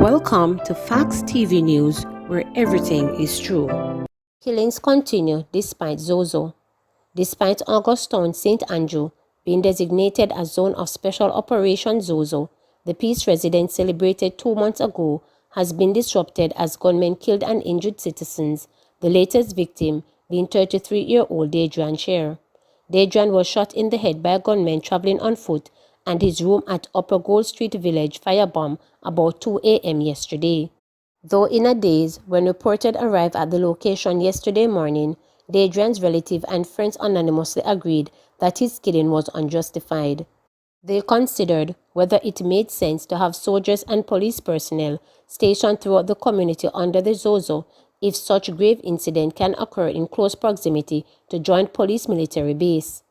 Welcome to Facts TV News, where everything is true. Killings continue despite zoso. Despite Augustown St. Andrew being designated as Zone of Special Operations zoso, the peace resident celebrated 2 months ago has been disrupted as gunmen killed and injured citizens, the latest victim being 33-year-old Deidran Sher. Deidran was shot in the head by a gunman traveling on foot and his room at Upper Gold Street Village firebomb about 2 a.m. yesterday. Though in a daze, when reported arrived at the location yesterday morning, Deidran's relative and friends unanimously agreed that his killing was unjustified. They considered whether it made sense to have soldiers and police personnel stationed throughout the community under the zoso if such grave incident can occur in close proximity to joint police military base.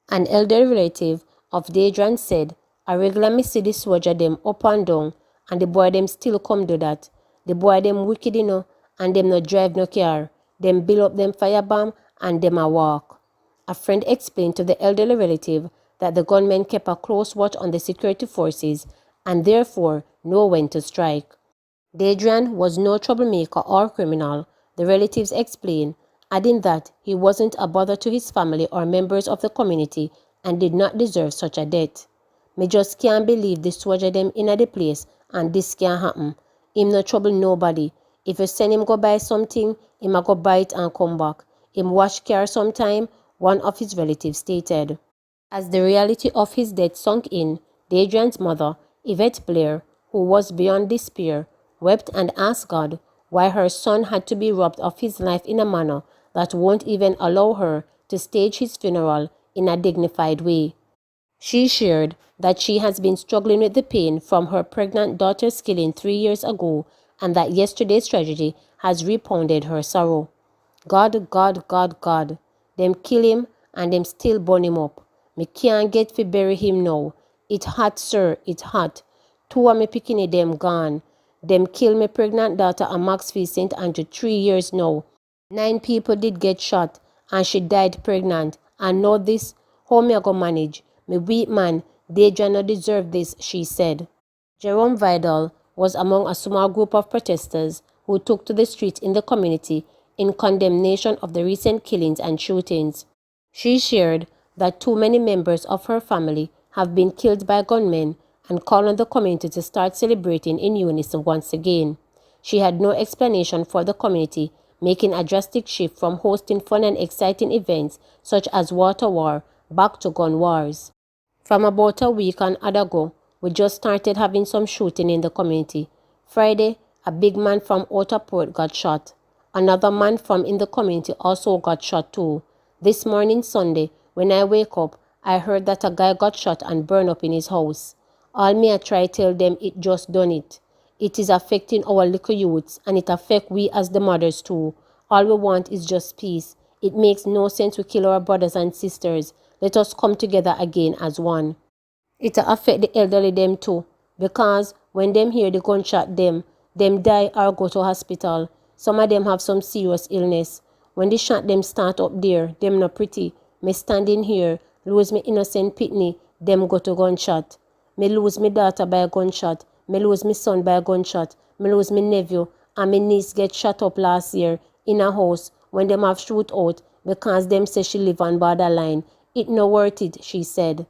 An elder relative of Deidran said, "I regularly see the soldier them up and down, and the boy them still come do that. The boy them wicked and them no drive no car. Them build up them firebomb and them a walk." A friend explained to the elderly relative that the gunmen kept a close watch on the security forces and therefore know when to strike. Deidran was no troublemaker or criminal, the relatives explained, adding that he wasn't a bother to his family or members of the community and did not deserve such a death. "Me just can't believe the soldier them in the place and this can't happen. Him no trouble nobody. If you send him go buy something, him a go buy it and come back. Him wash car sometime," one of his relatives stated. As the reality of his death sunk in, Deidran's mother, Yvette Blair, who was beyond despair, wept and asked God why her son had to be robbed of his life in a manner that won't even allow her to stage his funeral in a dignified way. She shared that she has been struggling with the pain from her pregnant daughter's killing 3 years ago and that yesterday's tragedy has repounded her sorrow. "God, God, God, God. Them kill him and them still burn him up. Me can't get fi bury him now. It hot, sir, it hot. 2 of me pikini them gone. Them kill me pregnant daughter at Maxfield St. Andrew 3 years now. 9 people did get shot and she died pregnant. And now this, how me I go manage? Me weak man, Deidran no deserve this," she said. Jerome Vidal was among a small group of protesters who took to the streets in the community in condemnation of the recent killings and shootings. She shared that too many members of her family have been killed by gunmen and called on the community to start celebrating in unison once again. She had no explanation for the community making a drastic shift from hosting fun and exciting events such as water war back to gun wars. "From about a week and odd ago, we just started having some shooting in the community. Friday, a big man from Outer Port got shot. Another man from in the community also got shot too. This morning, Sunday, when I wake up, I heard that a guy got shot and burned up in his house. All me I try tell them it just done it. It is affecting our little youths and it affect we as the mothers too. All we want is just peace. It makes no sense to kill our brothers and sisters. Let us come together again as one. It affect the elderly them too, because when them hear the gunshot them die or go to hospital. Some of them have some serious illness. When the shot them start up there, them not pretty. Me standing here, lose me innocent pitney, them go to gunshot. Me lose me daughter by a gunshot. Me lose me son by a gunshot. Me lose me nephew and me niece get shot up last year in a house when them have shoot out because them say she live on borderline. It no worth it," she said.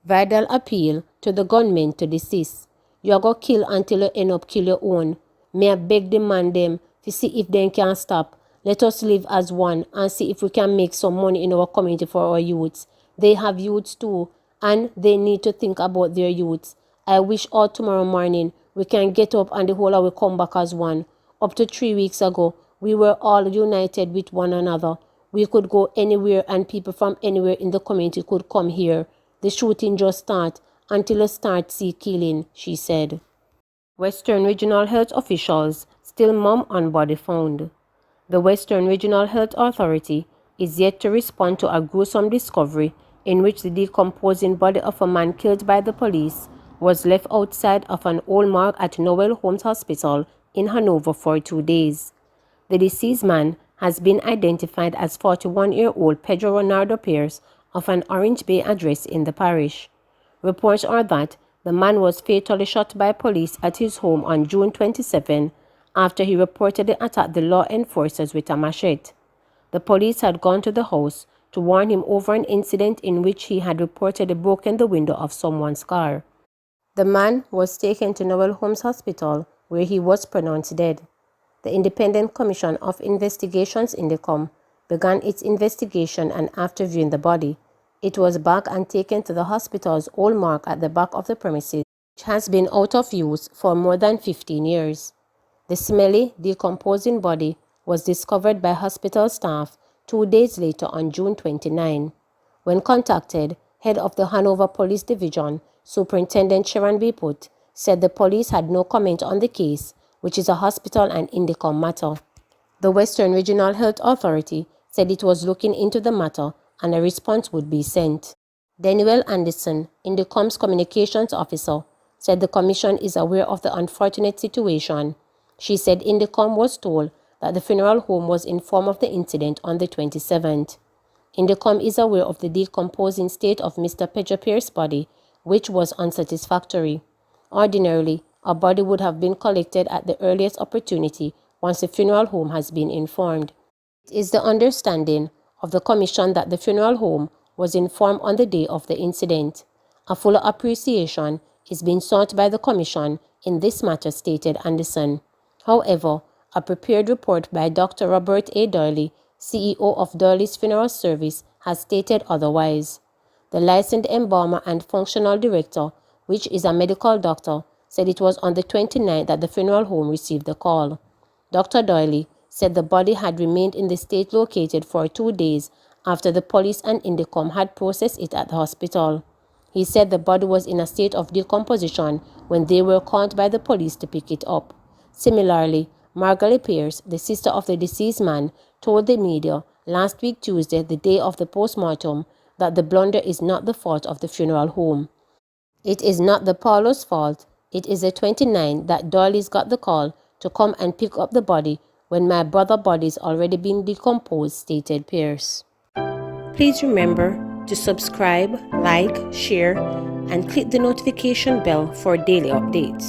Vidal appealed to the gunmen to desist. "You a go kill until you end up kill your own. Me a beg the man them to see if they can stop. Let us live as one and see if we can make some money in our community for our youths. They have youths too, and they need to think about their youths. I wish all tomorrow morning we can get up and the whole of we come back as one. Up to 3 weeks ago, we were all united with one another. We could go anywhere and people from anywhere in the community could come here. The shooting just start until it start see killing," she said. Western Regional Health officials still mum on body found. The Western Regional Health Authority is yet to respond to a gruesome discovery in which the decomposing body of a man killed by the police was left outside of an old morgue at Noel Holmes Hospital in Hanover for 2 days. The deceased man has been identified as 41-year-old Pedro Ronaldo Pierce of an Orange Bay address in the parish. Reports are that The man was fatally shot by police at his home on June 27 after he reportedly attacked the law enforcers with a machete. The police had gone to the house to warn him over an incident in which he had reportedly broken the window of someone's car. The man was taken to Noel Holmes Hospital, where he was pronounced dead. The Independent Commission of Investigations Decompo began its investigation, and after viewing the body, it was bagged and taken to the hospital's old morgue at the back of the premises, which has been out of use for more than 15 years. The smelly, decomposing body was discovered by hospital staff 2 days later on June 29. When contacted, head of the Hanover Police Division, Superintendent Sharon B. Putt, said the police had no comment on the case, which is a hospital and Decompo matter. The Western Regional Health Authority said it was looking into the matter and a response would be sent. Danielle Anderson, Decompo's communications officer, said the commission is aware of the unfortunate situation. She said Decompo was told that the funeral home was informed of the incident on the 27th. Decompo is aware of the decomposing state of Mr. Pedro Pierce's body, which was unsatisfactory. Ordinarily, a body would have been collected at the earliest opportunity once the funeral home has been informed. It is the understanding of the commission that the funeral home was informed on the day of the incident. A fuller appreciation is being sought by the commission in this matter, stated Anderson. However, a prepared report by Dr. Robert A. Doyley, CEO of Doyley's Funeral Service, has stated otherwise. The licensed embalmer and functional director, which is a medical doctor, said it was on the 29th that the funeral home received the call. Dr. Doyley said the body had remained in the state located for 2 days after the police and Decompo had processed it at the hospital. He said the body was in a state of decomposition when they were called by the police to pick it up. Similarly, Margaret Pierce, the sister of the deceased man, told the media last week Tuesday, the day of the postmortem, that the blunder is not the fault of the funeral home. It is not the Paulo's fault. It is the 29th that Doyley's got the call to come and pick up the body when my brother's body's already been decomposed, stated Pierce. Please remember to subscribe, like, share, and click the notification bell for daily updates.